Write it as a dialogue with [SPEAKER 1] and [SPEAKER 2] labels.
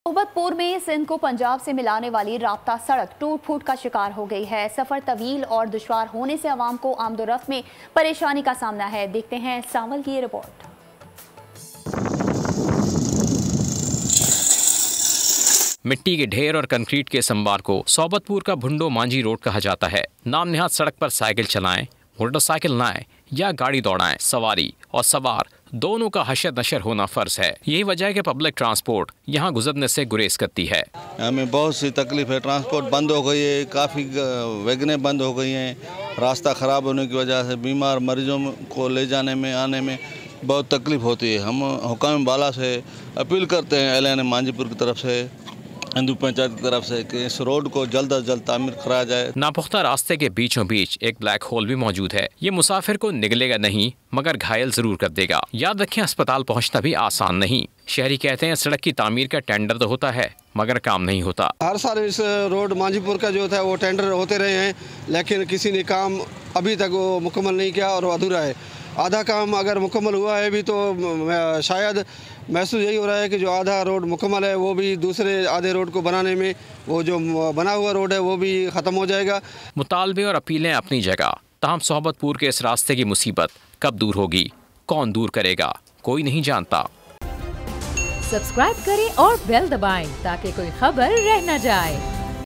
[SPEAKER 1] सोबतपुर में सिंध को पंजाब से मिलाने वाली राब्ता सड़क टूट फूट का शिकार हो गई है। सफर तवील और दुश्वार होने से आवाम को आमदोरफ्त में परेशानी का सामना है। देखते हैं सावल की ये रिपोर्ट।
[SPEAKER 2] मिट्टी के ढेर और कंक्रीट के संबार को सोबतपुर का भुंडो मांझी रोड कहा जाता है। नाम निहाद सड़क पर साइकिल चलाएं, मोटरसाइकिल लाएं या गाड़ी दौड़ाएं, सवारी और सवार दोनों का हशर नशर होना फर्ज है। यही वजह है कि पब्लिक ट्रांसपोर्ट यहाँ गुजरने से गुरेज करती है।
[SPEAKER 3] हमें बहुत सी तकलीफ है। ट्रांसपोर्ट बंद हो गई है, काफ़ी वैगनें बंद हो गई हैं। रास्ता ख़राब होने की वजह से बीमार मरीजों को ले जाने में आने में बहुत तकलीफ होती है। हम हुकाम बाला से अपील करते हैं, एलएन मांझीपुर की तरफ से, हिंदू पंचायत की तरफ से, कि इस रोड को जल्द अज जल्द तामीर कराया जाए।
[SPEAKER 2] नापुख्ता रास्ते के बीचों बीच एक ब्लैक होल भी मौजूद है। ये मुसाफिर को निगलेगा नहीं मगर घायल जरूर कर देगा। याद रखें, अस्पताल पहुंचना भी आसान नहीं। शहरी कहते हैं सड़क की तामीर का टेंडर तो होता है मगर काम नहीं होता।
[SPEAKER 4] हर साल इस रोड मांझीपुर का जो था वो टेंडर होते रहे हैं, लेकिन किसी ने काम अभी तक वो मुकम्मल नहीं किया और अधूरा है। आधा काम अगर मुकम्मल हुआ है भी तो शायद महसूस यही हो रहा है कि जो आधा रोड मुकम्मल है वो भी दूसरे आधे रोड को बनाने में वो जो बना हुआ रोड है वो भी ख़त्म हो जाएगा।
[SPEAKER 2] मुतालबे और अपीलें अपनी जगह, ताहम सोबतपुर के इस रास्ते की मुसीबत कब दूर होगी, कौन दूर करेगा, कोई नहीं जानता।
[SPEAKER 5] सब्सक्राइब करें और बेल दबाएं ताकि कोई खबर रह न जाए।